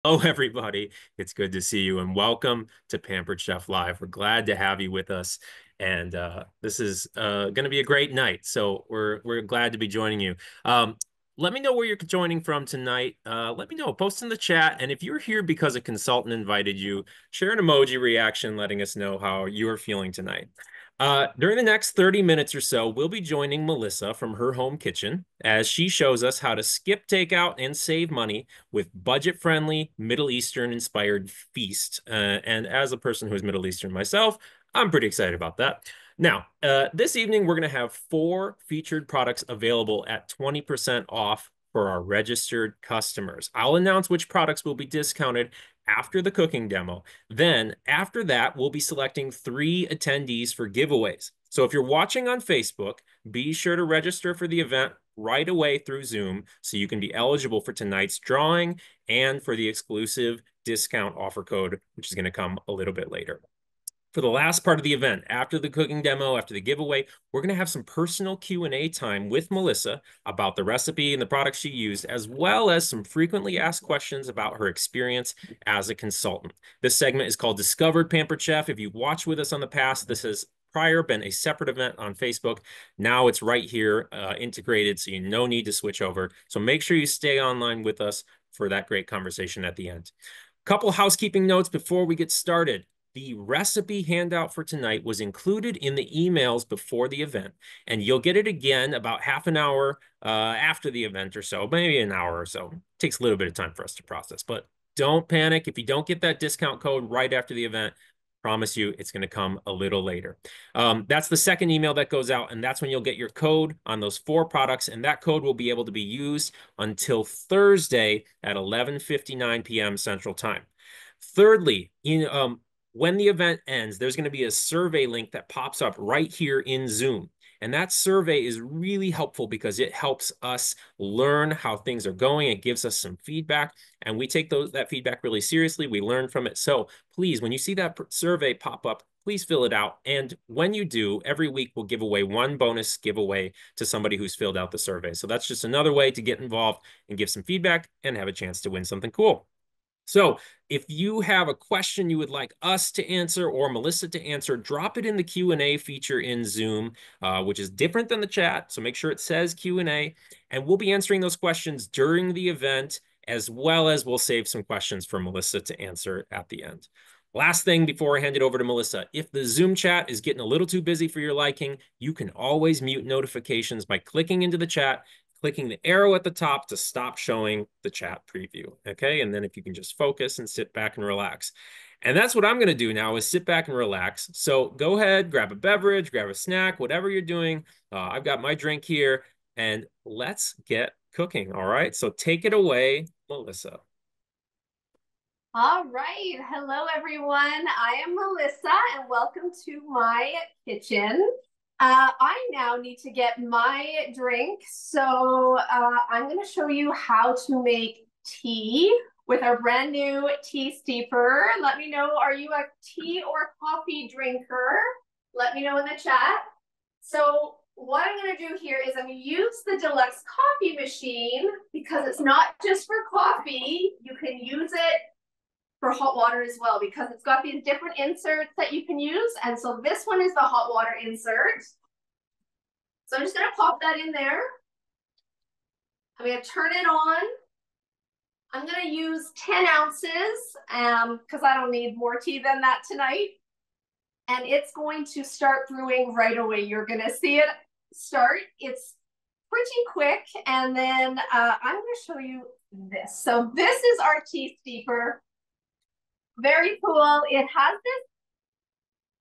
Hello, everybody. It's good to see you and welcome to Pampered Chef Live. We're glad to have you with us. And this is going to be a great night. So we're glad to be joining you. Let me know where you're joining from tonight. Let me know. Post in the chat. And if you're here because a consultant invited you, share an emoji reaction letting us know how you are feeling tonight. During the next 30 minutes or so, we'll be joining Melissa from her home kitchen as she shows us how to skip takeout and save money with budget-friendly, Middle Eastern-inspired feast. And as a person who is Middle Eastern myself, I'm pretty excited about that. Now, this evening, we're going to have 4 featured products available at 20% off for our registered customers. I'll announce which products will be discounted after the cooking demo. Then, after that, we'll be selecting 3 attendees for giveaways. So if you're watching on Facebook, be sure to register for the event right away through Zoom so you can be eligible for tonight's drawing and for the exclusive discount offer code, which is going to come a little bit later. For the last part of the event, after the cooking demo, after the giveaway, we're going to have some personal Q&A time with Melissa about the recipe and the products she used, as well as some frequently asked questions about her experience as a consultant. This segment is called Discovered Pampered Chef. If you've watched with us on the past, this has prior been a separate event on Facebook. Now it's right here integrated, so you no need to switch over. So make sure you stay online with us for that great conversation at the end. Couple housekeeping notes before we get started. The recipe handout for tonight was included in the emails before the event, and you'll get it again about half an hour after the event or so, maybe an hour or so. It takes a little bit of time for us to process, but don't panic. If you don't get that discount code right after the event, promise you it's going to come a little later. That's the second email that goes out, and that's when you'll get your code on those 4 products, and that code will be able to be used until Thursday at 11:59 p.m. Central Time. Thirdly, when the event ends, there's going to be a survey link that pops up right here in Zoom. And that survey is really helpful because it helps us learn how things are going. It gives us some feedback, and we take that feedback really seriously. We learn from it. So please, when you see that survey pop up, please fill it out. And when you do, every week we'll give away 1 bonus giveaway to somebody who's filled out the survey. So that's just another way to get involved and give some feedback and have a chance to win something cool. So if you have a question you would like us to answer or Melissa to answer, drop it in the Q&A feature in Zoom, which is different than the chat. So make sure it says Q&A, and we'll be answering those questions during the event, as well as we'll save some questions for Melissa to answer at the end. Last thing before I hand it over to Melissa, if the Zoom chat is getting a little too busy for your liking, you can always mute notifications by clicking into the chat, clicking the arrow at the top to stop showing the chat preview, okay? And then if you can just focus and sit back and relax. And that's what I'm gonna do now is sit back and relax. So go ahead, grab a beverage, grab a snack, whatever you're doing. I've got my drink here, and let's get cooking, all right? So take it away, Melissa. All right. Hello, everyone. I am Melissa, and welcome to my kitchen. I now need to get my drink. So I'm going to show you how to make tea with our brand new tea steeper. Let me know, are you a tea or coffee drinker? Let me know in the chat. So what I'm going to do here is I'm going to use the deluxe coffee machine because it's not just for coffee. You can use it for hot water as well because it's got these different inserts that you can use. And so this one is the hot water insert. So I'm just going to pop that in there. I'm going to turn it on. I'm going to use 10 ounces because I don't need more tea than that tonight. And it's going to start brewing right away. You're going to see it start. It's pretty quick. And then I'm going to show you this. So this is our tea steeper. Very cool. It has this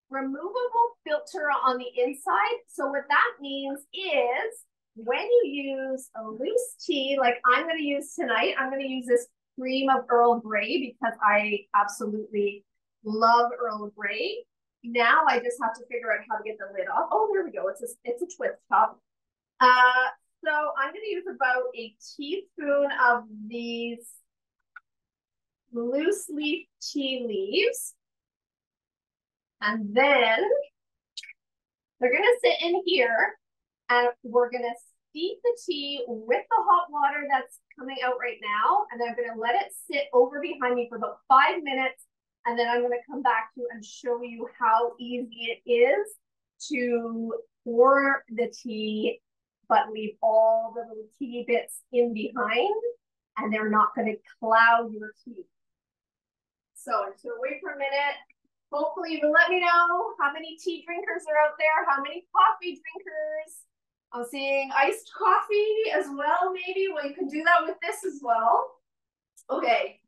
removable filter on the inside. So what that means is when you use a loose tea, like I'm going to use tonight, I'm going to use this cream of Earl Grey because I absolutely love Earl Grey. Now I just have to figure out how to get the lid off. Oh, there we go. It's a twist top. So I'm going to use about a teaspoon of these loose leaf tea leaves. And then they're going to sit in here and we're going to steep the tea with the hot water that's coming out right now, and I'm going to let it sit over behind me for about 5 minutes, and then I'm going to come back to you and show you how easy it is to pour the tea, but leave all the little tea bits in behind, and they're not going to cloud your tea. So I'm just going to wait for a minute. Hopefully you will let me know how many tea drinkers are out there, how many coffee drinkers. I'm seeing iced coffee as well, maybe. Well, you can do that with this as well. Okay.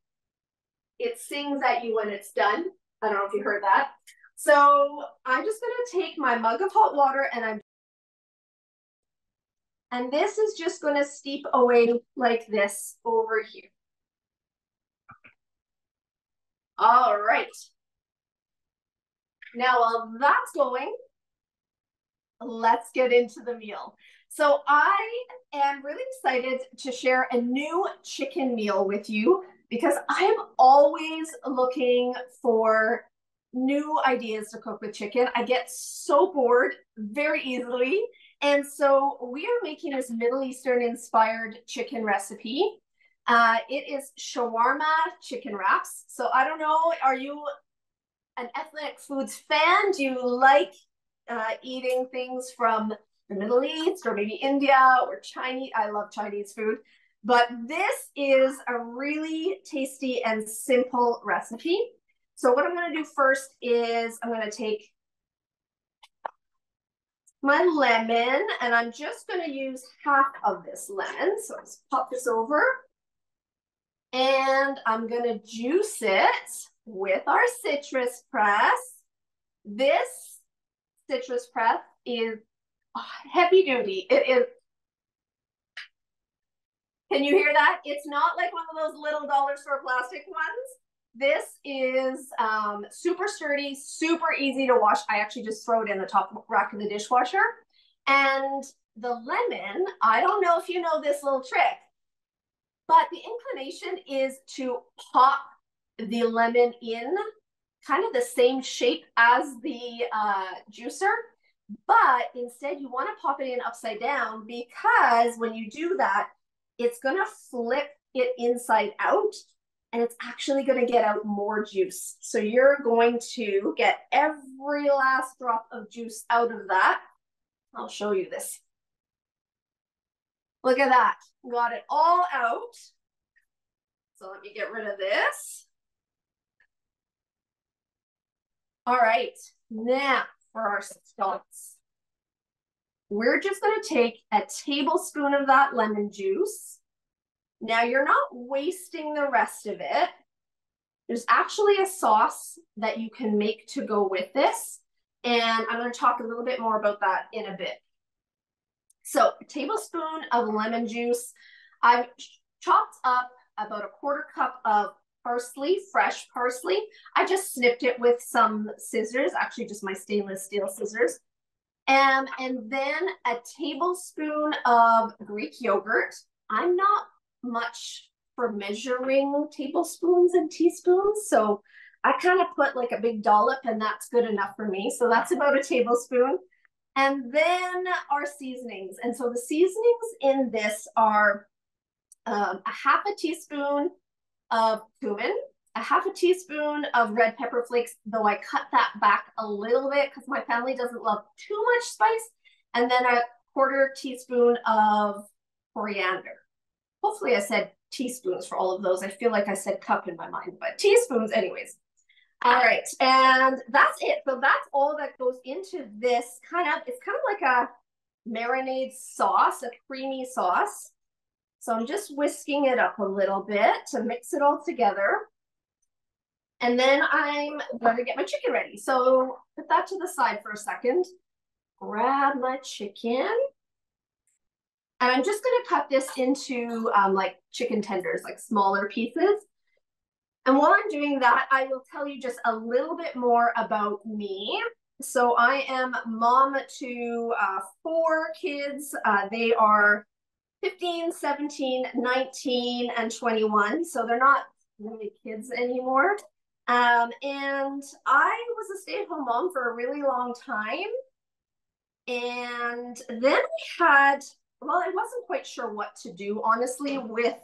It sings at you when it's done. I don't know if you heard that. So I'm just going to take my mug of hot water and this is just going to steep away like this over here. All right. Now, while that's going, let's get into the meal. So I am really excited to share a new chicken meal with you because I am always looking for new ideas to cook with chicken. I get so bored very easily. And so we are making this Middle Eastern inspired chicken recipe. It is shawarma chicken wraps. So I don't know, are you an ethnic foods fan? Do you like eating things from the Middle East or maybe India or Chinese? I love Chinese food. But this is a really tasty and simple recipe. So what I'm going to do first is I'm going to take my lemon, and I'm just going to use half of this lemon. So let's pop this over. And I'm going to juice it with our citrus press. This citrus press is heavy duty. It is. Can you hear that? It's not like one of those little dollar store plastic ones. This is super sturdy, super easy to wash. I actually just throw it in the top rack of the dishwasher. And the lemon, I don't know if you know this little trick, but the inclination is to pop the lemon in kind of the same shape as the juicer, but instead you want to pop it in upside down because when you do that, it's going to flip it inside out and it's actually going to get out more juice. So you're going to get every last drop of juice out of that. I'll show you this. Look at that. Got it all out. So let me get rid of this. All right, now for our sauce. We're just going to take a tablespoon of that lemon juice. Now you're not wasting the rest of it. There's actually a sauce that you can make to go with this. And I'm going to talk a little bit more about that in a bit. So a tablespoon of lemon juice. I've chopped up about a quarter cup of parsley, fresh parsley. I just snipped it with some scissors, actually just my stainless steel scissors. And then a tablespoon of Greek yogurt. I'm not much for measuring tablespoons and teaspoons, so I kind of put like a big dollop and that's good enough for me. So that's about a tablespoon. And then our seasonings. And so the seasonings in this are a half a teaspoon of cumin, a half a teaspoon of red pepper flakes, though I cut that back a little bit because my family doesn't love too much spice, and then a quarter teaspoon of coriander. Hopefully I said teaspoons for all of those. I feel like I said cup in my mind, but teaspoons anyways. All right, and that's it. So that's all that goes into this it's kind of like a marinade sauce, a creamy sauce. So I'm just whisking it up a little bit to mix it all together. And then I'm going to get my chicken ready. So put that to the side for a second. Grab my chicken. And I'm just going to cut this into like chicken tenders, like smaller pieces. And while I'm doing that, I will tell you just a little bit more about me. So I am mom to 4 kids. They are 15, 17, 19, and 21. So they're not really kids anymore. And I was a stay-at-home mom for a really long time. And then I wasn't quite sure what to do, honestly, with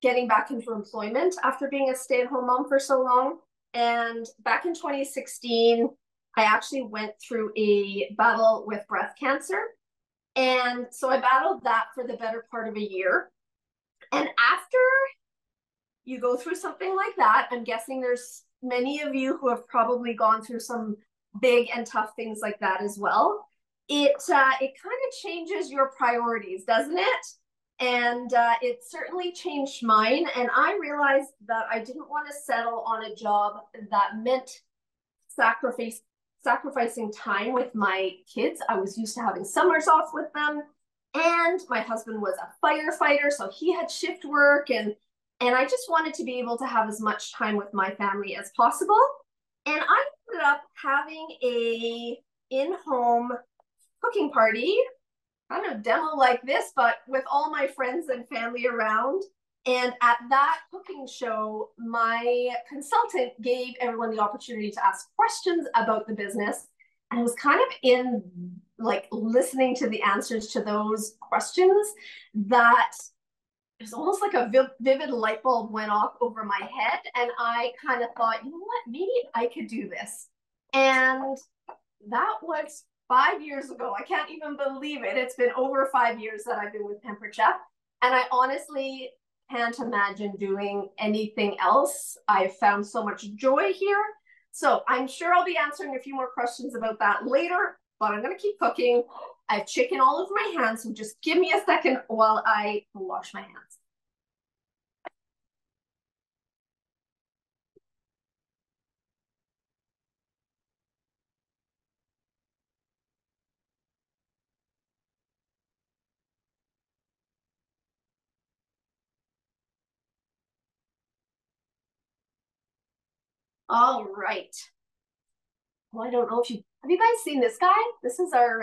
getting back into employment after being a stay-at-home mom for so long. And back in 2016, I actually went through a battle with breast cancer. And so I battled that for the better part of a year. And after you go through something like that, I'm guessing there's many of you who have probably gone through some big and tough things like that as well. It kind of changes your priorities, doesn't it? And it certainly changed mine. And I realized that I didn't want to settle on a job that meant sacrificing time with my kids. I was used to having summers off with them. And my husband was a firefighter, so he had shift work, and I just wanted to be able to have as much time with my family as possible. And I ended up having a in-home cooking party, kind of demo like this, but with all my friends and family around. And at that cooking show, my consultant gave everyone the opportunity to ask questions about the business. And it was kind of in like listening to the answers to those questions that it was almost like a vivid light bulb went off over my head. And I kind of thought, you know what, maybe I could do this. And that was 5 years ago. I can't even believe it. It's been over 5 years that I've been with Pampered Chef. And I honestly can't imagine doing anything else. I've found so much joy here. So I'm sure I'll be answering a few more questions about that later, but I'm going to keep cooking. I have chicken all over my hands, so just give me a second while I wash my hands. All right. Well, I don't know if have you guys seen this guy? This is our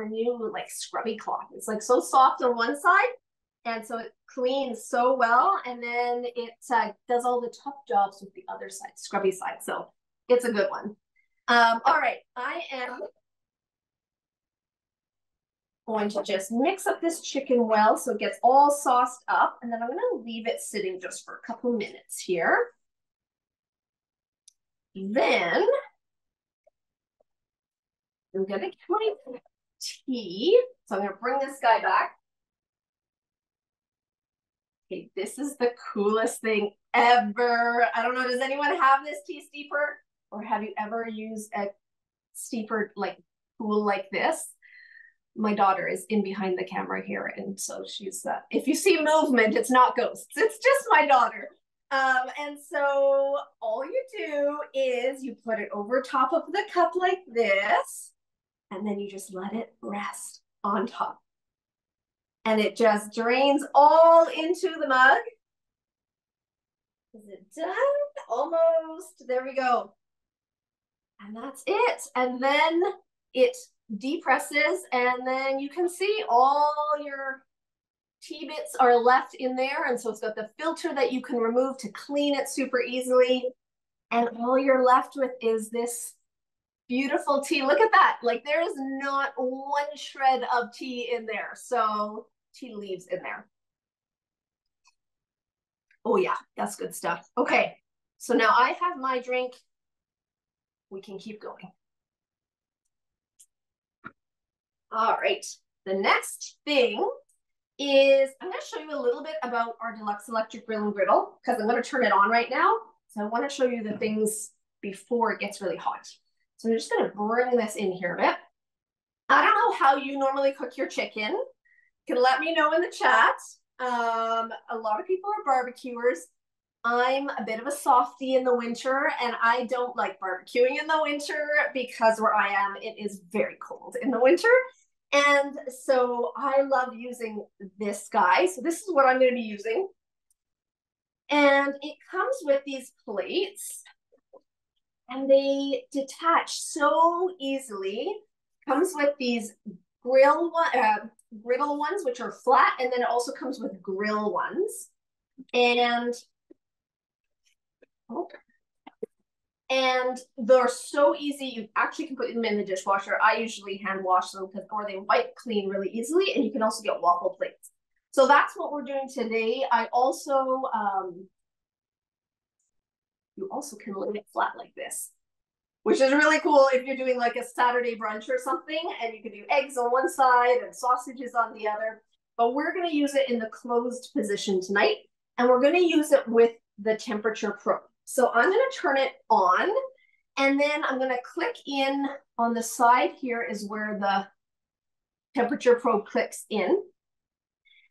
new like scrubby cloth. It's like so soft on one side, and so it cleans so well, and then it does all the tough jobs with the other side, scrubby side. So it's a good one. All right, I am going to just mix up this chicken well so it gets all sauced up, and then I'm going to leave it sitting just for a couple minutes here. Then I'm going to get my tea. So I'm going to bring this guy back. Okay, this is the coolest thing ever. I don't know, does anyone have this tea steeper? Or have you ever used a steeper like tool like this? My daughter is in behind the camera here, and so she's if you see movement, it's not ghosts, it's just my daughter. And so all you do is you put it over top of the cup like this, and then you just let it rest on top, and it just drains all into the mug. Is it done? Almost. There we go. And that's it. And then it depresses, and then you can see all your tea bits are left in there. And so it's got the filter that you can remove to clean it super easily. And all you're left with is this beautiful tea. Look at that. Like there is not one shred of tea in there. So tea leaves in there. Oh yeah, that's good stuff. Okay, so now I have my drink. We can keep going. All right, the next thing is I'm going to show you a little bit about our deluxe electric grill and griddle because I'm going to turn it on right now. So I want to show you the things before it gets really hot. So I'm just going to bring this in here a bit. I don't know how you normally cook your chicken. You can let me know in the chat. A lot of people are barbecuers. I'm a bit of a softie in the winter, and I don't like barbecuing in the winter because where I am, it is very cold in the winter. And so I love using this guy. So this is what I'm going to be using. And it comes with these plates, and they detach so easily. Comes with these griddle ones, which are flat, and then it also comes with grill ones. And they're so easy. You actually can put them in the dishwasher. I usually hand wash them or they wipe clean really easily. And you can also get waffle plates. So that's what we're doing today. You also can lay it flat like this, which is really cool if you're doing like a Saturday brunch or something, and you can do eggs on one side and sausages on the other. But we're going to use it in the closed position tonight, and we're going to use it with the temperature probe. So I'm going to turn it on, and then I'm going to click in on the side here is where the temperature probe clicks in.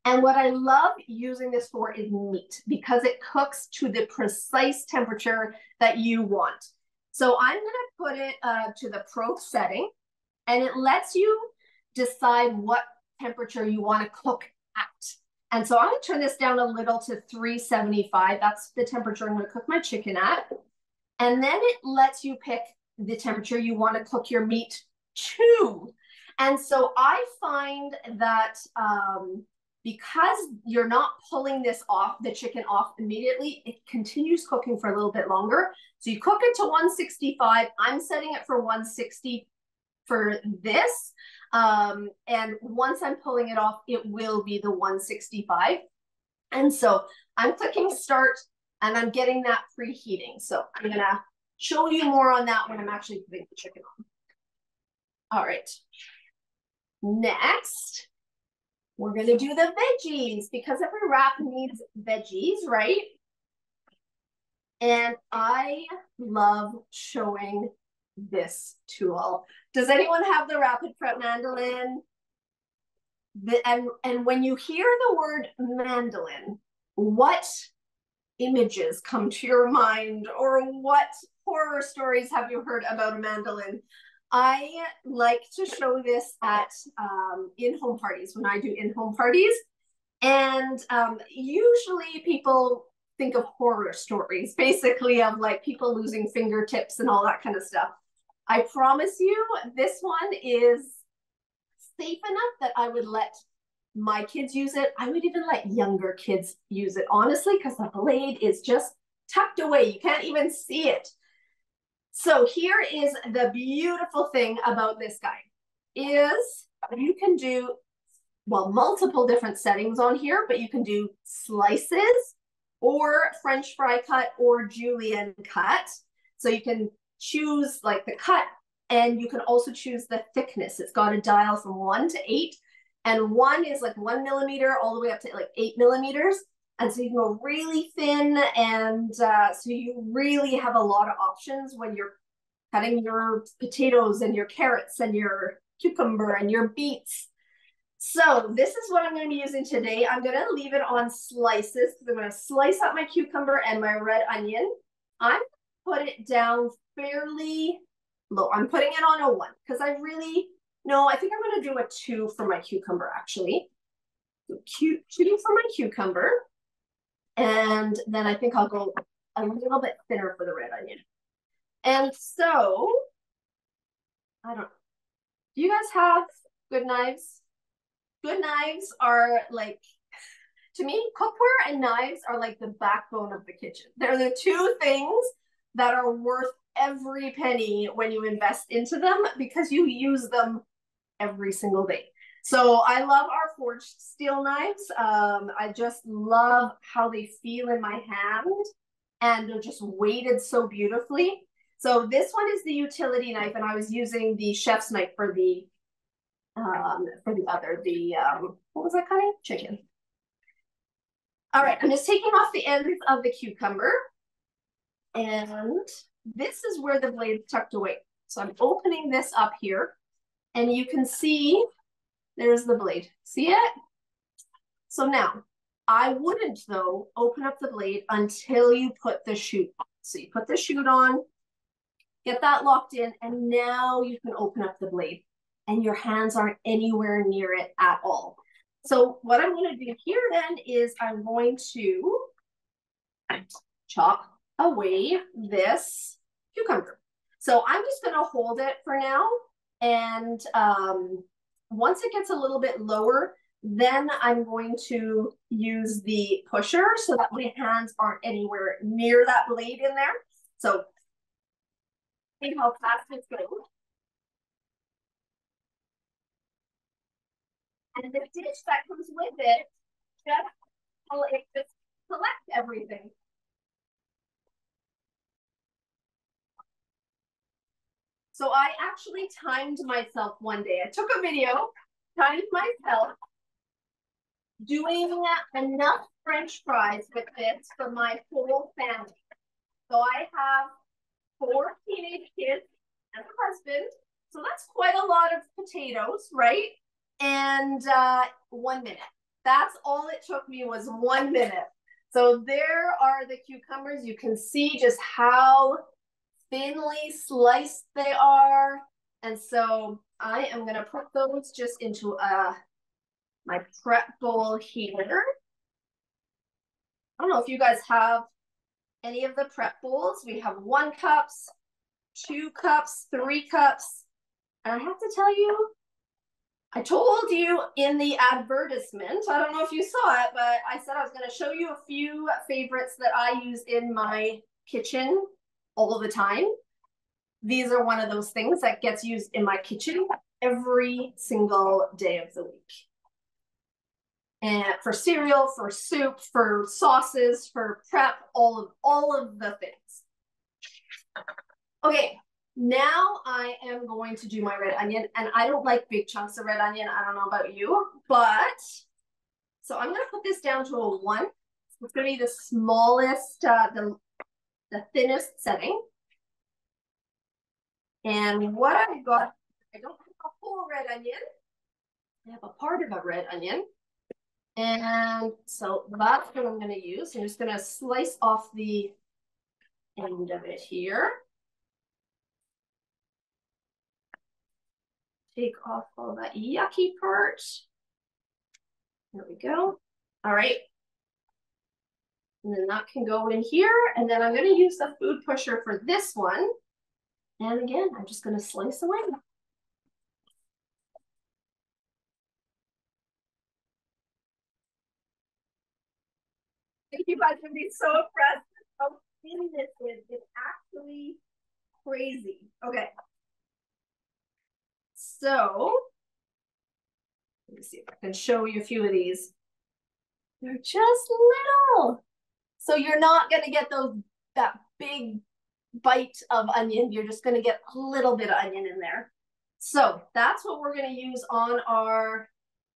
And what I love using this for is meat, because it cooks to the precise temperature that you want. So I'm going to put it to the probe setting, and it lets you decide what temperature you want to cook at. And so I'm going to turn this down a little to 375. That's the temperature I'm going to cook my chicken at. And then it lets you pick the temperature you want to cook your meat to. And so I find that because you're not pulling this off, the chicken off immediately, it continues cooking for a little bit longer. So you cook it to 165. I'm setting it for 160 for this. And once I'm pulling it off, it will be the 165. And so I'm clicking start, and I'm getting that preheating. So I'm gonna show you more on that when I'm actually putting the chicken on. All right. Next, we're gonna do the veggies, because every wrap needs veggies, right? And I love showing this tool. Does anyone have the Rapid Prep mandolin? And when you hear the word mandolin, what images come to your mind, or what horror stories have you heard about a mandolin? I like to show this at in-home parties, when I do in-home parties. And usually people think of horror stories, basically, of like people losing fingertips and all that kind of stuff. I promise you, this one is safe enough that I would let my kids use it. I would even let younger kids use it, honestly, because the blade is just tucked away. You can't even see it. So here is the beautiful thing about this guy, is you can do, well, multiple different settings on here, but you can do slices or French fry cut or julienne cut. So you can choose like the cut, and you can also choose the thickness. It's got a dial from 1 to 8, and 1 is like 1 millimeter all the way up to like 8 millimeters. And so you can go really thin, and so you really have a lot of options when you're cutting your potatoes and your carrots and your cucumber and your beets. So this is what I'm going to be using today. I'm going to leave it on slices, because I'm going to slice up my cucumber and my red onion. I'm going to put it down fairly low. I'm putting it on a 1, because I think I'm going to do a 2 for my cucumber, actually. So 2 for my cucumber. And then I think I'll go a little bit thinner for the red onion. And so, I don't know. Do you guys have good knives? Good knives are like, to me, cookware and knives are like the backbone of the kitchen. They're the 2 things that are worth every penny when you invest into them, because you use them every single day. So I love our forged steel knives. I just love how they feel in my hand, and they're just weighted so beautifully. So this one is the utility knife, and I was using the chef's knife for the other, what was I cutting? Chicken. All right, I'm just taking off the ends of the cucumber, and this is where the blade's tucked away. So I'm opening this up here, and you can see there's the blade. See it? So now, I wouldn't, though, open up the blade until you put the chute on. So you put the chute on, get that locked in, and now you can open up the blade, and your hands aren't anywhere near it at all. So what I'm going to do here then is I'm going to chop away this cucumber. So I'm just going to hold it for now, and once it gets a little bit lower, then I'm going to use the pusher so that my hands aren't anywhere near that blade in there. So see how fast it's going. And the dish that comes with it just collect everything. So I actually timed myself one day. I took a video, timed myself doing enough French fries with this for my whole family. So I have 4 teenage kids and a husband. So that's quite a lot of potatoes, right? And 1 minute. That's all it took me was 1 minute. So there are the cucumbers. You can see just how thinly sliced they are. And so I am going to put those just into my prep bowl here. I don't know if you guys have any of the prep bowls. We have 1 cups, 2 cups, 3 cups. And I have to tell you, I told you in the advertisement, I don't know if you saw it, but I said I was going to show you a few favorites that I use in my kitchen all the time. These are one of those things that gets used in my kitchen every single day of the week. And for cereal, for soup, for sauces, for prep, all of the things. Okay, now I am going to do my red onion, and I don't like big chunks of red onion. I don't know about you, but so I'm gonna put this down to a 1. It's gonna be the smallest, the thinnest setting. And what I've got, I don't have a whole red onion. I have a part of a red onion. And so that's what I'm going to use. I'm just going to slice off the end of it here. Take off all that yucky part. There we go. All right. And then that can go in here. And then I'm going to use the food pusher for this one. And again, I'm just going to slice away. You guys would be so impressed how thin this is. It's actually crazy. Okay. So let me see if I can show you a few of these. They're just little. So you're not going to get that big bite of onion. You're just going to get a little bit of onion in there. So that's what we're going to use on our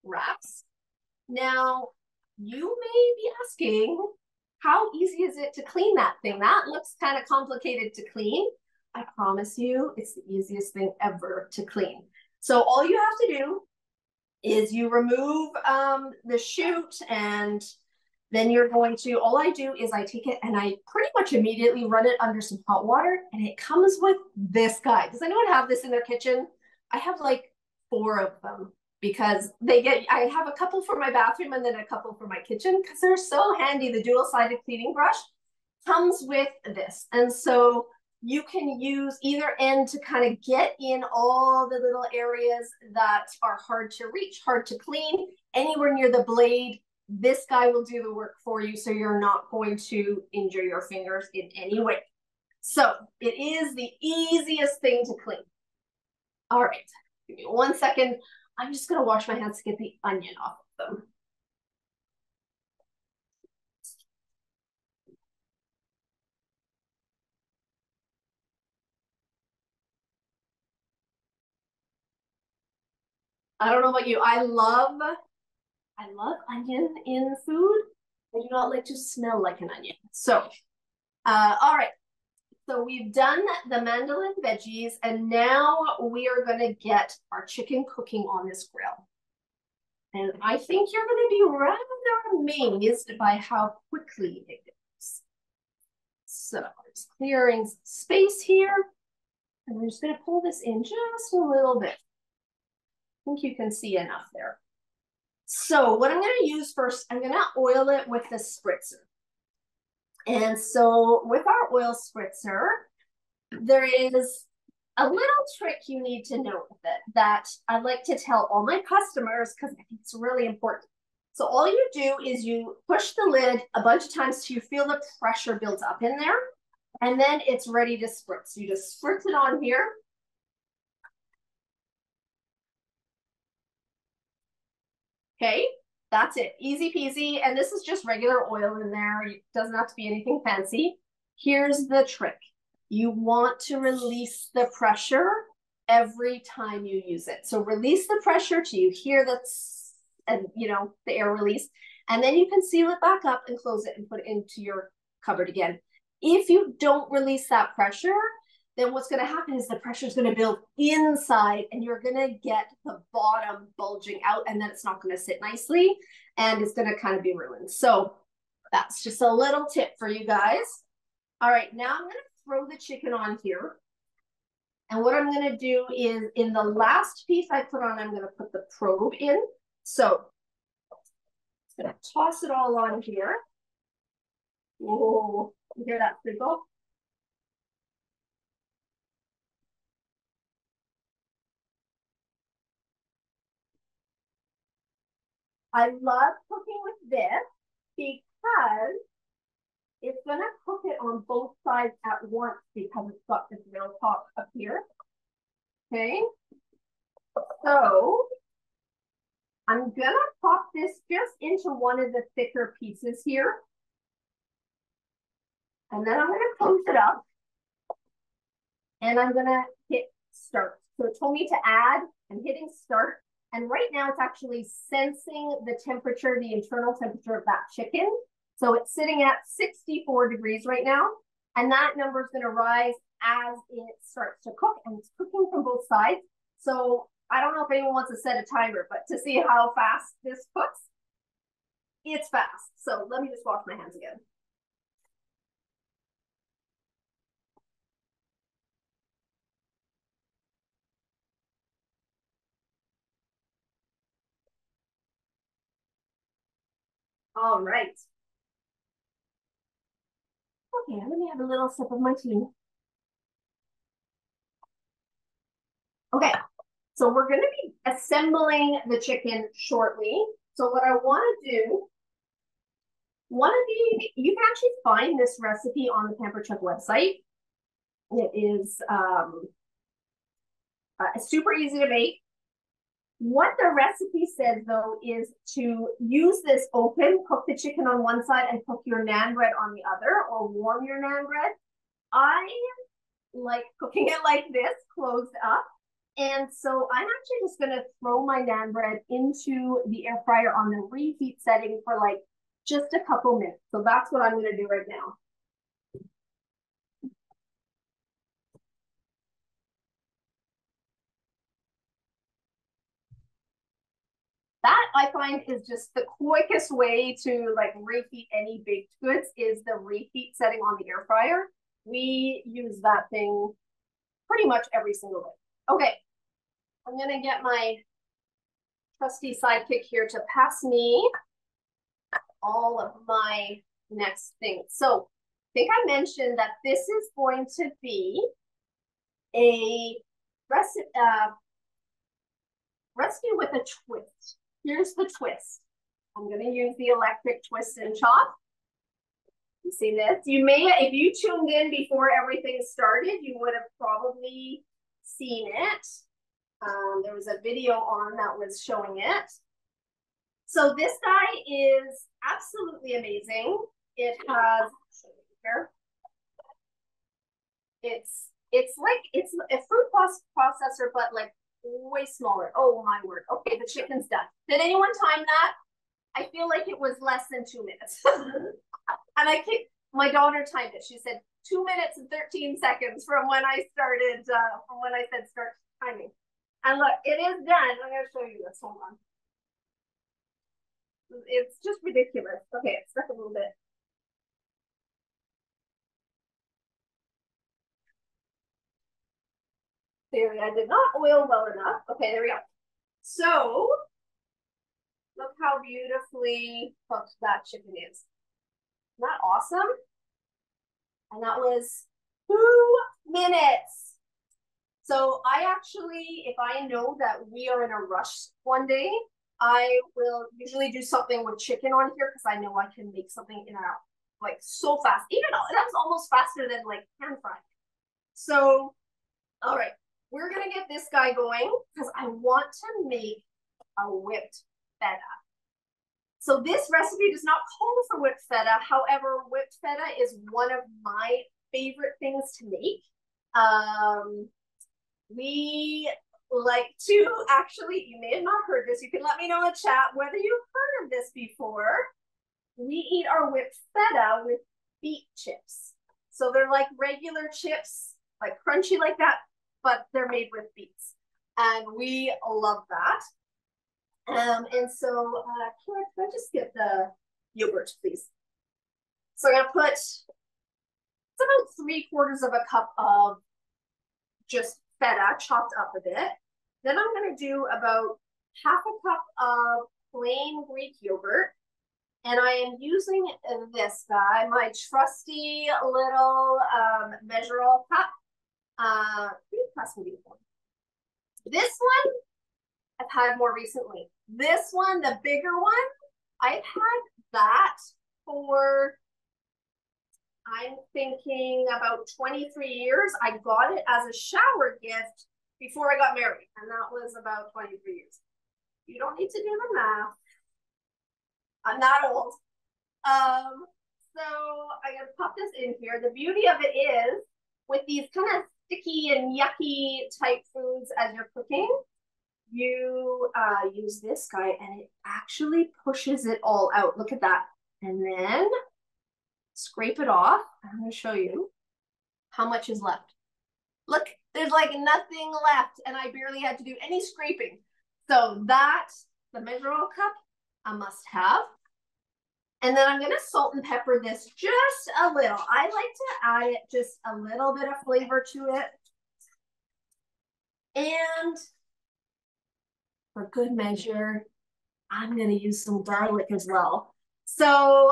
wraps. Now, you may be asking, how easy is it to clean that thing? That looks kind of complicated to clean. I promise you, it's the easiest thing ever to clean. So all you have to do is you remove the shoot, and then you're going to, all I do is I take it and I pretty much immediately run it under some hot water, and it comes with this guy. Does anyone have this in their kitchen? I have like 4 of them because I have a couple for my bathroom and then a couple for my kitchen because they're so handy. The dual-sided cleaning brush comes with this. And so you can use either end to kind of get in all the little areas that are hard to reach, hard to clean, anywhere near the blade. This guy will do the work for you, so you're not going to injure your fingers in any way. So it is the easiest thing to clean. All right, give me 1 second. I'm just going to wash my hands to get the onion off of them. I don't know about you. I love onion in food. I do not like to smell like an onion. So, all right. So we've done the mandolin veggies, and now we are going to get our chicken cooking on this grill. And I think you're going to be rather amazed by how quickly it goes. So just clearing space here. And I'm just going to pull this in just a little bit. I think you can see enough there. So what I'm going to use first, I'm going to oil it with the spritzer. And so with our oil spritzer, there is a little trick you need to know with it that I like to tell all my customers because I think it's really important. So all you do is you push the lid a bunch of times till you feel the pressure build up in there, and then it's ready to spritz. You just spritz it on here. Okay, That's it. Easy peasy. And this is just regular oil in there. It doesn't have to be anything fancy. Here's the trick. You want to release the pressure every time you use it. So release the pressure till you hear that's, and you know, the air release. And then you can seal it back up and close it and put it into your cupboard again. If you don't release that pressure, then what's going to happen is the pressure is going to build inside and you're going to get the bottom bulging out, and then it's not going to sit nicely and it's going to kind of be ruined. So that's just a little tip for you guys. All right, now I'm going to throw the chicken on here. And what I'm going to do is in the last piece I put on, I'm going to put the probe in. So I'm going to toss it all on here. Whoa, you hear that sizzle? I love cooking with this because it's going to cook it on both sides at once because it's got this real top up here. Okay. So I'm going to pop this just into one of the thicker pieces here. And then I'm going to close it up. And I'm going to hit start. So it told me to add. I'm hitting start. And right now it's actually sensing the temperature, the internal temperature of that chicken. So it's sitting at 64 degrees right now. And that number is going to rise as it starts to cook. And it's cooking from both sides. So I don't know if anyone wants to set a timer, but to see how fast this cooks, it's fast. So let me just wash my hands again. All right. Okay, let me have a little sip of my tea. Okay, so we're going to be assembling the chicken shortly. So what I want to do, you can actually find this recipe on the Pampered Chef website. It is super easy to make. What the recipe says, though, is to use this open, cook the chicken on one side and cook your naan bread on the other, or warm your naan bread. I like cooking it like this, closed up. And so I'm actually just going to throw my naan bread into the air fryer on the reheat setting for like just a couple minutes. So that's what I'm going to do right now. That I find is just the quickest way to like reheat any baked goods is the reheat setting on the air fryer. We use that thing pretty much every single day. Okay, I'm going to get my trusty sidekick here to pass me all of my next things. So I think I mentioned that this is going to be a recipe, recipe with a twist. Here's the twist. I'm going to use the electric twist and chop. You see this? You may, if you tuned in before everything started, you would have probably seen it. There was a video on that was showing it. So this guy is absolutely amazing. It has, here. It's like, it's a fruit processor, but like way smaller. Oh my word. Okay, the chicken's done. Did anyone time that? I feel like it was less than 2 minutes. And my daughter timed it. She said 2 minutes and 13 seconds from when I started, from when I said start timing. And look, it is done. I'm going to show you this. Hold on. It's just ridiculous. Okay, it's stuck a little bit. There, I did not oil well enough. Okay, there we go. So, look how beautifully cooked that chicken is. Isn't that awesome? And that was 2 minutes. So I actually, if I know that we are in a rush one day, I will usually do something with chicken on here because I know I can make something in a like so fast. Even though that was almost faster than like pan fry. So, all right, we're gonna get this guy going because I want to make a whipped feta. So this recipe does not call for whipped feta. However, whipped feta is one of my favorite things to make. We like to actually, you may have not heard this. You can let me know in the chat whether you've heard of this before. We eat our whipped feta with beet chips. So they're like regular chips, like crunchy like that, but they're made with beets. And we love that. And so, can I just get the yogurt, please? So I'm gonna put, it's about 3/4 of a cup of just feta chopped up a bit. Then I'm gonna do about half a cup of plain Greek yogurt. And I am using this guy, my trusty little measure-all cup. This one I've had more recently. This one, the bigger one, I've had that for, I'm thinking about 23 years. I got it as a shower gift before I got married, and that was about 23 years. You don't need to do the math. I'm not old. So I'm gonna pop this in here. The beauty of it is with these kind of sticky and yucky type foods as you're cooking, you use this guy and it actually pushes it all out. Look at that. And then scrape it off. I'm gonna show you how much is left. Look, there's like nothing left and I barely had to do any scraping. So that, the measure-all cup, a must have. And then I'm gonna salt and pepper this just a little. I like to add it just a little bit of flavor to it. And for good measure, I'm gonna use some garlic as well. So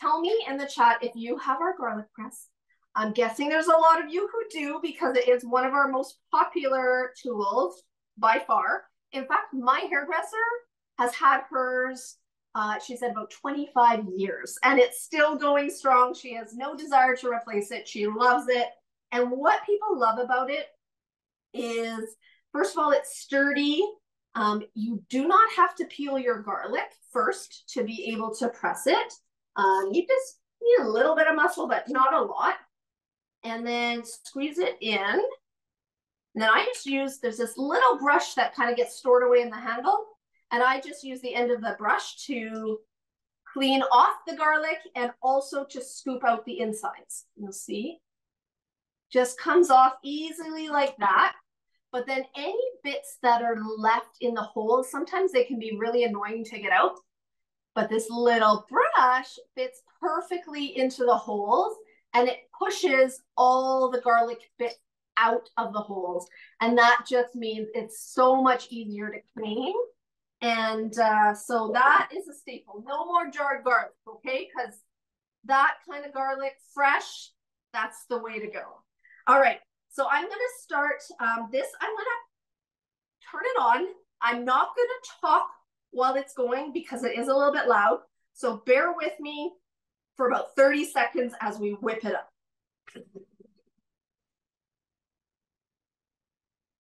tell me in the chat if you have our garlic press. I'm guessing there's a lot of you who do because it is one of our most popular tools by far. In fact, my hairdresser has had hers, she said about 25 years and it's still going strong. She has no desire to replace it. She loves it. And what people love about it is, first of all, it's sturdy. You do not have to peel your garlic first to be able to press it. You just need a little bit of muscle, but not a lot. And then squeeze it in. And then I just use, there's this little brush that kind of gets stored away in the handle. And I just use the end of the brush to clean off the garlic and also to scoop out the insides. You'll see. Just comes off easily like that. But then any bits that are left in the holes, sometimes they can be really annoying to get out. But this little brush fits perfectly into the holes and it pushes all the garlic bits out of the holes. And that just means it's so much easier to clean. And so that is a staple. No more jarred garlic, okay? Because that kind of garlic, fresh, that's the way to go. All right, so I'm gonna start this. I'm gonna turn it on. I'm not gonna talk while it's going because it is a little bit loud. So bear with me for about 30 seconds as we whip it up.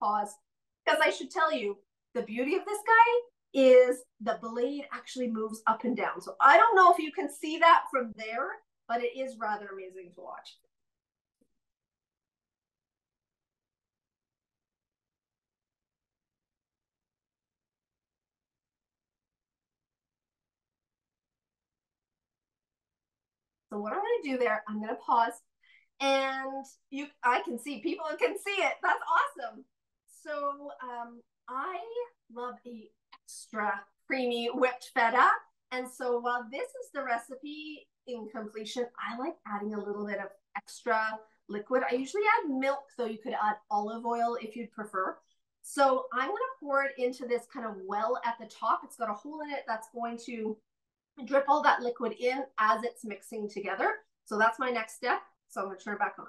Pause. Because I should tell you, the beauty of this guy is the blade actually moves up and down. So I don't know if you can see that from there, but it is rather amazing to watch. So what I'm going to do there, I'm going to pause and I can see, people can see it. That's awesome. So I love a extra creamy whipped feta. And so while this is the recipe in completion, I like adding a little bit of extra liquid. I usually add milk, though you could add olive oil if you'd prefer. So I'm going to pour it into this kind of well at the top. It's got a hole in it that's going to drip all that liquid in as it's mixing together. So that's my next step. So I'm going to turn it back on.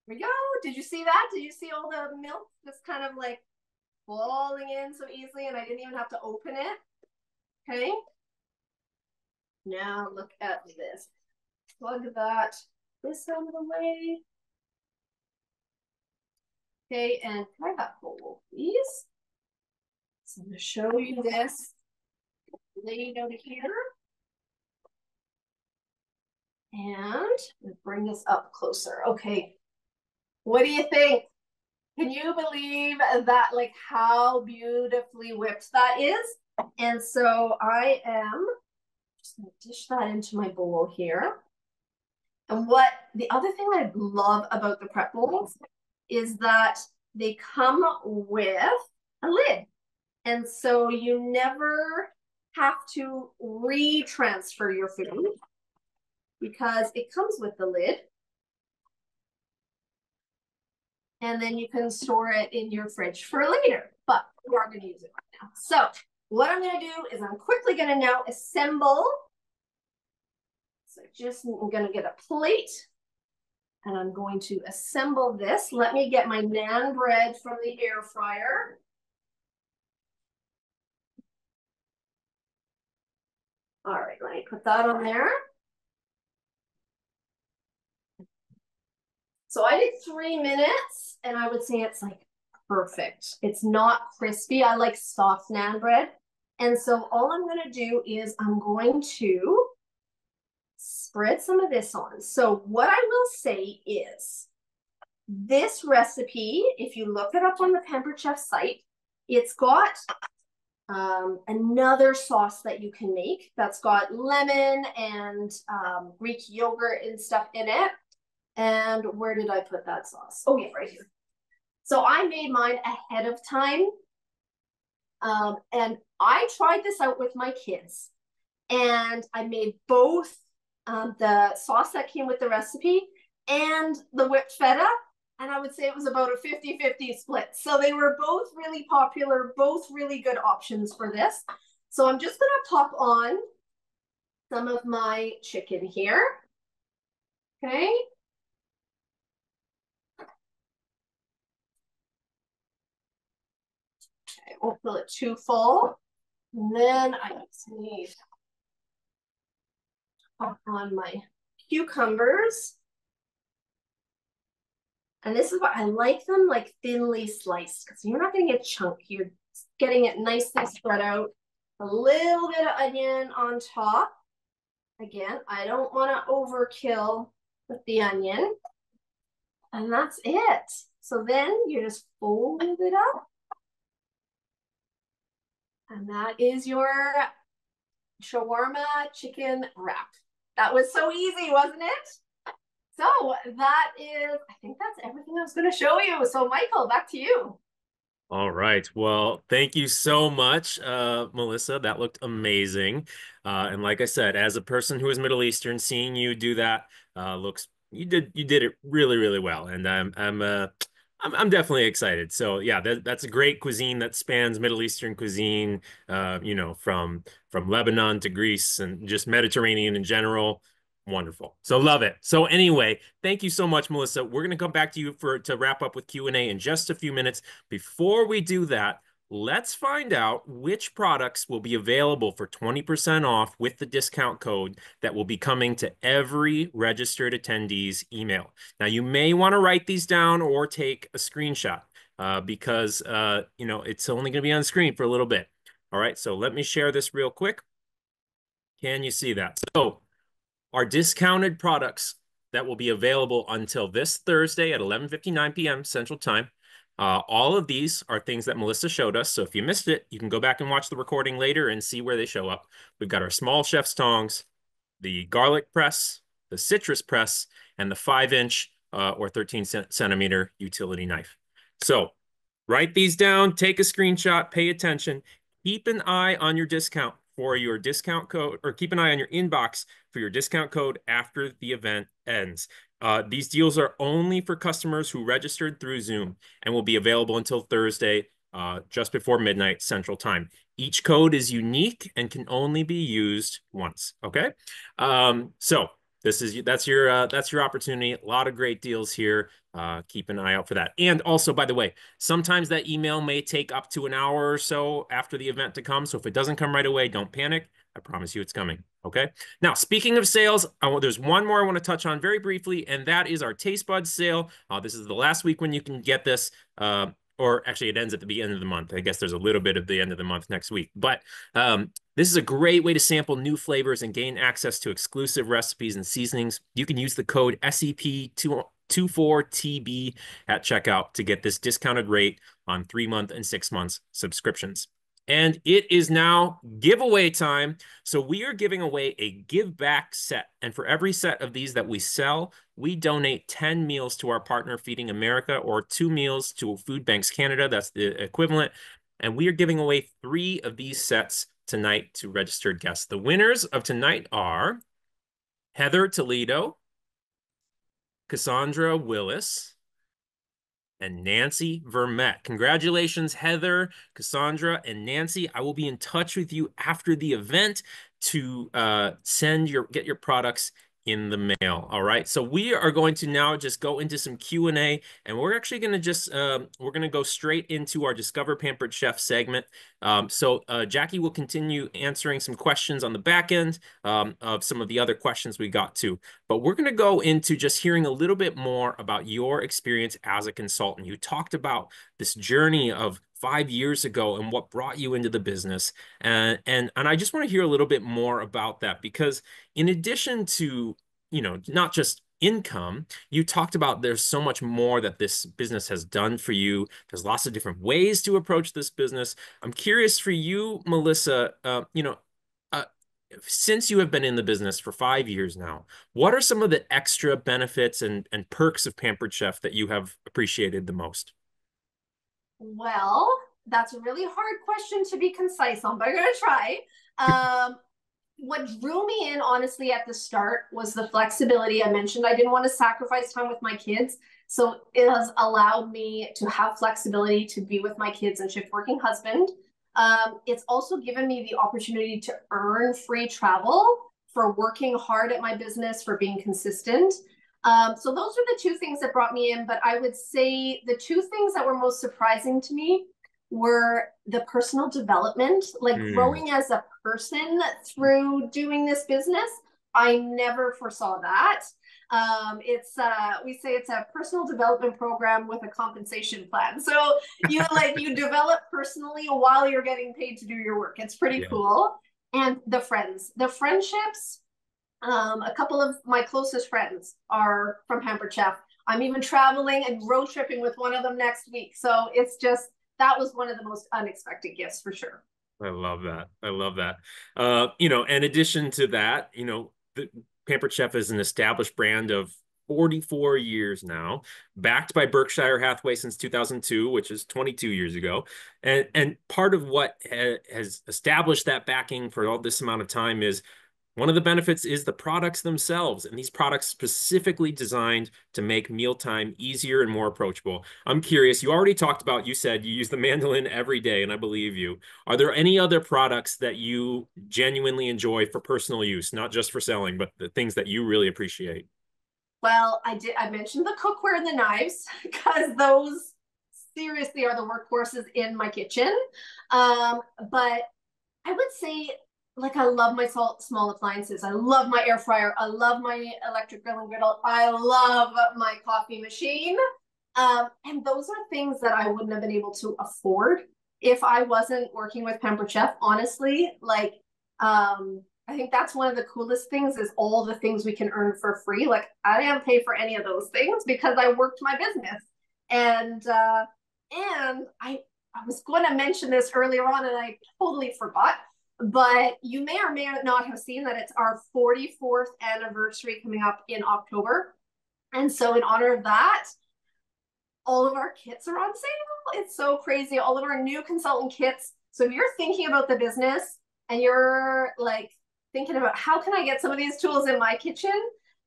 Here we go. Did you see that? Did you see all the milk just kind of like falling in so easily and I didn't even have to open it. Okay. Now look at this. Plug this out of the way. Okay, and can I have that bowl, please? So I'm going to show you this laid out here. And bring this up closer. Okay, what do you think? Can you believe that, like how beautifully whipped that is? And so I am just gonna dish that into my bowl here. And what the other thing I love about the prep bowls is that they come with a lid. And so you never have to re-transfer your food because it comes with the lid. And then you can store it in your fridge for later, but we are going to use it right now. So what I'm going to do is I'm quickly going to now assemble. So I'm going to get a plate and I'm going to assemble this. Let me get my naan bread from the air fryer. All right, let me put that on there. So I did 3 minutes and I would say it's like perfect. It's not crispy. I like soft naan bread. And so all I'm going to do is I'm going to spread some of this on. So what I will say is this recipe, if you look it up on the Pampered Chef site, it's got another sauce that you can make that's got lemon and Greek yogurt and stuff in it. And where did I put that sauce? Oh yeah, right here. So I made mine ahead of time. And I tried this out with my kids. And I made both the sauce that came with the recipe and the whipped feta. And I would say it was about a 50-50 split. So they were both really popular, both really good options for this. So I'm just going to pop on some of my chicken here. Okay. I won't fill it too full. And then I just need to pop on my cucumbers. And this is what I like them like thinly sliced because you're not going to get chunky. You're getting it nicely spread out. A little bit of onion on top. Again, I don't want to overkill with the onion. And that's it. So then you just fold it up. And that is your shawarma chicken wrap. That was so easy, wasn't it? So I think that's everything I was going to show you. So Michael, back to you. All right. Well, thank you so much, Melissa. That looked amazing. And like I said, as a person who is Middle Eastern, seeing you do that looks you did it really, really well. And I'm definitely excited. So yeah, that's a great cuisine that spans Middle Eastern cuisine, from Lebanon to Greece and just Mediterranean in general. Wonderful. So love it. So anyway, thank you so much, Melissa. We're going to come back to you to wrap up with Q&A in just a few minutes. Before we do that, let's find out which products will be available for 20% off with the discount code that will be coming to every registered attendee's email. Now, you may want to write these down or take a screenshot because, it's only going to be on screen for a little bit. All right, so let me share this real quick. Can you see that? So our discounted products that will be available until this Thursday at 11:59 p.m. Central Time. All of these are things that Melissa showed us. So if you missed it, you can go back and watch the recording later and see where they show up. We've got our small chef's tongs, the garlic press, the citrus press, and the 5-inch or 13 centimeter utility knife. So write these down, take a screenshot, pay attention. Keep an eye on your discount for your discount code, or keep an eye on your inbox for your discount code after the event ends. These deals are only for customers who registered through Zoom and will be available until Thursday, just before midnight Central Time. Each code is unique and can only be used once, okay? So That's your opportunity. A lot of great deals here. Keep an eye out for that. And also, by the way, sometimes that email may take up to an hour or so after the event to come. So if it doesn't come right away, don't panic. I promise you it's coming. Okay. Now, speaking of sales, there's one more I want to touch on very briefly, and that is our Taste Buds sale. This is the last week when you can get this. Or actually, it ends at the end of the month. I guess there's a little bit of the end of the month next week. But this is a great way to sample new flavors and gain access to exclusive recipes and seasonings. You can use the code SEP24TB at checkout to get this discounted rate on 3-month and 6 months subscriptions. And it is now giveaway time. So we are giving away a give back set. And for every set of these that we sell, we donate 10 meals to our partner Feeding America, or 2 meals to Food Banks Canada. That's the equivalent. And we are giving away 3 of these sets tonight to registered guests. The winners of tonight are Heather Toledo, Cassandra Willis, and Nancy Vermette. Congratulations, Heather, Cassandra, and Nancy. I will be in touch with you after the event to get your products in the mail. All right. So we are going to now just go into some Q&A, and we're actually going to we're going to go straight into our Discover Pampered Chef segment. So Jackie will continue answering some questions on the back end of some of the other questions we got to. But we're going to go into just hearing a little bit more about your experience as a consultant. You talked about this journey of 5 years ago and what brought you into the business. And I just want to hear a little bit more about that, because in addition to, not just income, you talked about there's so much more that this business has done for you. There's lots of different ways to approach this business. I'm curious for you, Melissa, uh, since you have been in the business for 5 years now, what are some of the extra benefits and perks of Pampered Chef that you have appreciated the most? Well, that's a really hard question to be concise on, but I'm going to try. Um, what drew me in, honestly, at the start was the flexibility. I mentioned I didn't want to sacrifice time with my kids. So it has allowed me to have flexibility to be with my kids and shift working husband. It's also given me the opportunity to earn free travel for working hard at my business, for being consistent. So those are the two things that brought me in. But I would say the two things that were most surprising to me were the personal development, like Mm, growing as a person through doing this business. I never foresaw that. It's we say it's a personal development program with a compensation plan. So you develop personally while you're getting paid to do your work. It's pretty yeah. cool. And the friendships, a couple of my closest friends are from Pampered Chef. I'm even traveling and road tripping with one of them next week. So it's just, that was one of the most unexpected gifts for sure. I love that. I love that. In addition to that, the Pampered Chef is an established brand of 44 years now, backed by Berkshire Hathaway since 2002, which is 22 years ago. And part of what has established that backing for all this amount of time is one of the benefits is the products themselves, and these products specifically designed to make mealtime easier and more approachable. I'm curious, you said you use the mandolin every day, and I believe you. Are there any other products that you genuinely enjoy for personal use, not just for selling, but the things that you really appreciate? Well, I mentioned the cookware and the knives because those seriously are the workhorses in my kitchen. But I would say, like, I love my small appliances. I love my air fryer. I love my electric grill and griddle. I love my coffee machine. And those are things that I wouldn't have been able to afford if I wasn't working with Pampered Chef. Honestly, I think that's one of the coolest things is all the things we can earn for free. Like, I didn't pay for any of those things because I worked my business. And I was going to mention this earlier on and I totally forgot. But you may or may not have seen that it's our 44th anniversary coming up in October. And so, in honor of that, all of our kits are on sale. It's so crazy. All of our new consultant kits. So, if you're thinking about the business and you're like thinking about how can I get some of these tools in my kitchen,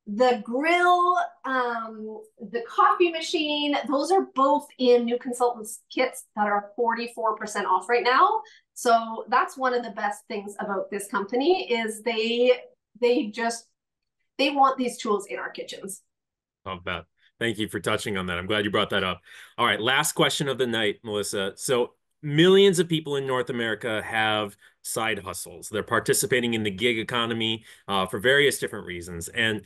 the grill, the coffee machine, those are both in new consultants kits that are 44% off right now. So that's one of the best things about this company is they just They want these tools in our kitchens. Love that. Thank you for touching on that. I'm glad you brought that up. All right, last question of the night, Melissa. So millions of people in North America have side hustles. They're participating in the gig economy for various different reasons. And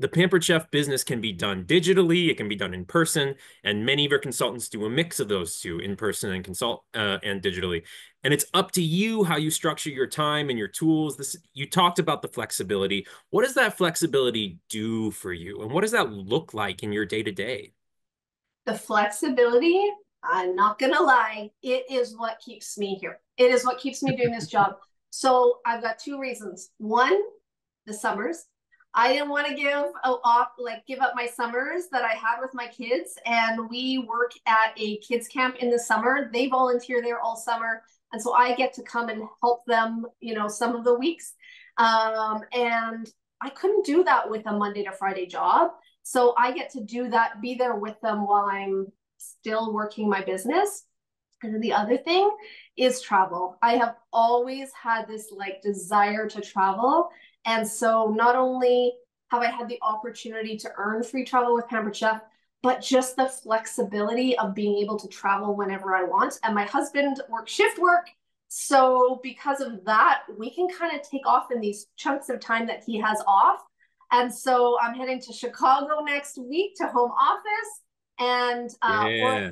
the Pampered Chef business can be done digitally, it can be done in person, and many of our consultants do a mix of those two, in person and consult and digitally. And it's up to you how you structure your time and your tools. You talked about the flexibility. What does that flexibility do for you? And what does that look like in your day to day? The flexibility, I'm not gonna lie, it is what keeps me here. It is what keeps me doing this job. So I've got two reasons. One, the summers. I didn't want to give up my summers that I had with my kids, and we work at a kids camp in the summer. They volunteer there all summer, and so I get to come and help them, some of the weeks. And I couldn't do that with a Monday to Friday job. So I get to do that, be there with them while I'm still working my business. And then the other thing is travel. I have always had this desire to travel. And so not only have I had the opportunity to earn free travel with Pampered Chef, but just the flexibility of being able to travel whenever I want. And my husband works shift work. So because of that, we can kind of take off in these chunks of time that he has off. And so I'm heading to Chicago next week to home office, and Yeah.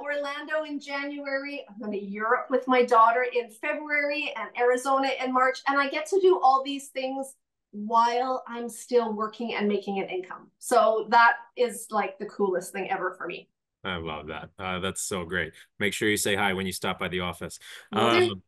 Orlando in January. I'm going to Europe with my daughter in February, and Arizona in March. And I get to do all these things while I'm still working and making an income. So that is like the coolest thing ever for me. I love that. That's so great. Make sure you say hi when you stop by the office. Will do.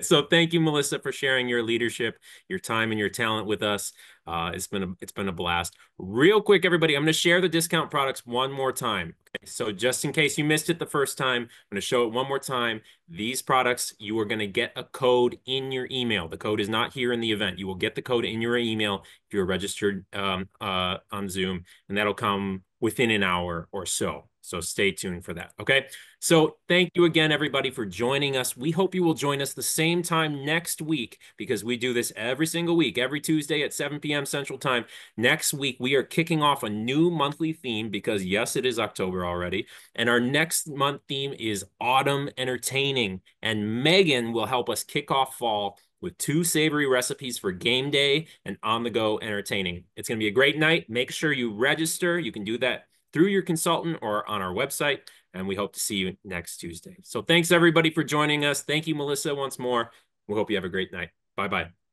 So thank you, Melissa, for sharing your leadership, your time, and your talent with us. It's been a blast. Real quick, everybody, I'm going to share the discount products one more time. Okay, so just in case you missed it the first time, I'm going to show it one more time. These products, you are going to get a code in your email. The code is not here in the event. You will get the code in your email if you're registered on Zoom, and that'll come within an hour or so. So stay tuned for that. Okay. So thank you again, everybody, for joining us. We hope you will join us the same time next week, because we do this every single week, every Tuesday at 7 p.m. Central Time. Next week, we are kicking off a new monthly theme because, yes, it is October already. And our next month theme is autumn entertaining. And Megan will help us kick off fall with 2 savory recipes for game day and on-the-go entertaining. It's going to be a great night. Make sure you register. You can do that through your consultant or on our website. And we hope to see you next Tuesday. So thanks, everybody, for joining us. Thank you, Melissa, once more. We hope you have a great night. Bye-bye.